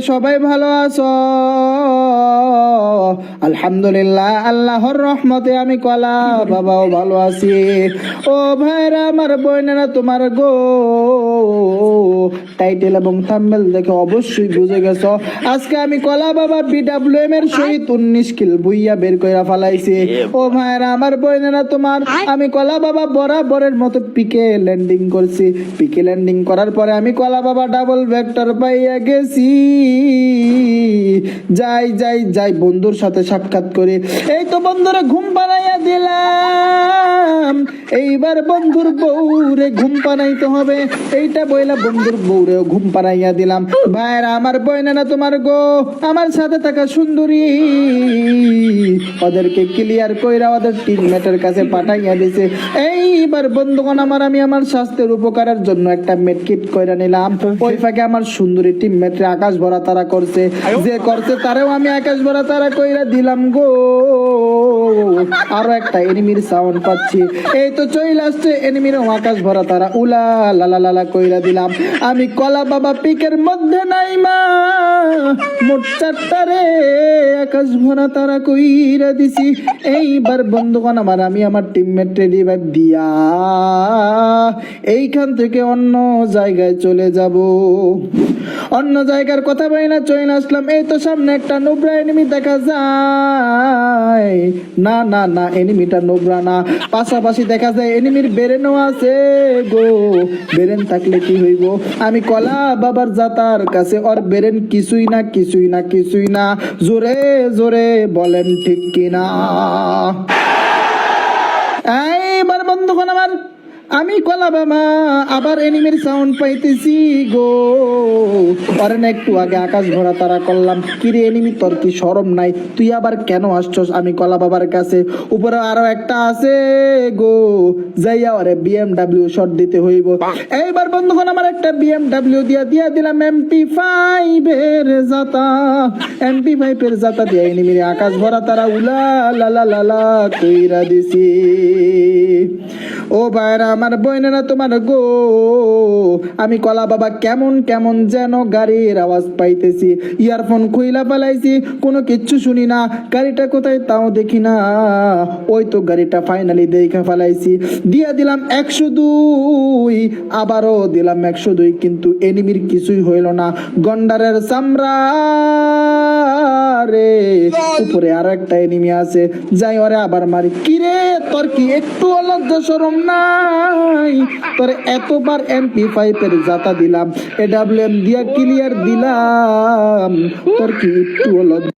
সবাই ভালো আছো? আলহামদুলিল্লাহ, আল্লাহর রহমতে আমি কলা বাবাও ভালো আছি। ও ভাইরা আমার বোনেরা, তোমার গো টাইটেল এবং থাম্বনেল দেখে অবশ্যই বুঝে গেছো আজকে আমি কলা বাবা BWM এর সহিত 19 কিল বুইয়া বের কইরা ফালাইছি। ও ভাইরা আমার বোনেরা, তোমার আমি কলা বাবা বরাবরের মতো পিকে ল্যান্ডিং করছি। পিকে ল্যান্ডিং করার পরে আমি কলা বাবা ডাবল ভেক্টর পাইয়া গেছি। যাই যাই যাই বন্ধুর সাথে সাক্ষাৎ করে এই তো বন্ধুরে ঘুম পাড়াইয়া দিলাম। এইবার বন্ধুর বউরে ঘুম পাড়াইতে হবে, এইটা বইলা বন্ধুর বউরে ঘুম পাড়াইয়া দিলাম। ভাইরা আমার বইনেরা, তোমার গো আমার সাথে থাকা সুন্দরী ওদেরকে ক্লিয়ার কইরা ওদের টিমমেটের কাছে পাঠাইয়া দিছে। এইবার বন্ধুগণ আমি আমার স্বাস্থ্যের উপকারের জন্য একটা মেডকিট কইরা নিলাম। ওই ফাঁকে আমার সুন্দরী টিমমেটরে আকাশ ভরা তারা করছে, যে করছে তারেও আমি আকাশ ভরা তারা কইরা দিলাম গো। আরো একটা এনিমির সাউন্ড পাচ্ছি, এই তো চলে আসছে এনিমির আকাশ ভরা তারা উলা লালা লালা কইরা দিলাম। আমি কলা বাবা পিকের মধ্যে নাই মা মোট 4টা রে আকাশ ভরা তারা কইরা দিছি। এইবার বন্ধুগণ আমি আমার টিমমেট রিভাইভ দিয়া এইখান থেকে অন্য জায়গায় চলে যাব। অন্য জায়গার কথা বলি না, চলে আসলাম। এই তো সামনে একটা নোবরা এনিমি দেখা যায়। না না না, এনিমিটা নোবরা না, পাশাপাশি দেখা যায় এনিমির বেরেনও আছে গো। বেরেন থাকলে কি হইব, আমি কলা বাবার জাতার কাছে ওর বেরেন কিছুই না কিছুই না কিছুই না। জোরে জোরে বলেন ঠিক কিনা? এইবার বন্ধুগণ আমি কলা বাবা আবার এনিমির সাউন্ড পাইতেছি গো। অরেন একটু আগে আকাশ ভরা তারা করলাম। কিরে এনিমি, তোর কি শরম নাই? তুই আবার কেন আসছস আমি কলা বাবার কাছে? উপরে আরো একটা আছে গো, যাইয়া ওরে BMW শট দিতে হইব। এইবার বন্ধুগণ আমার একটা BMW দিয়া দিলাম MP5 এর জাতা। MP5 এর জাতা দিয়ে এনিমির আকাশ ভরা তারা উলা লালা লালা কইরা দিছি। ও ভাইরা আমার বোনেরা, তোমার গো আমি কলা বাবা কেমন কেমন যেন গাড়ির আওয়াজ পাইতেছি। ইয়ারফোন খুইলা পালাইছি, কোনো কিচ্ছু শুনি না। গাড়িটা কোথায় তাও দেখি না। ওই তো গাড়িটা ফাইনালি দেখা ফেলাইছি। দিয়া দিলাম 102, আবারও দিলাম 102, কিন্তু এনিমির কিছুই হইল না। গন্ডারের চামড়া রে। উপরে আরো একটা এনিমি আছে, যাই ওরে আবার মারি। কিরে তোর কি একটু লজ্জা শরম নাই? তোরে এতবার MP5 এর জাতা দিলাম, AWM দিয়া ক্লিয়ার দিলাম, তোর কি একটু লজ্জা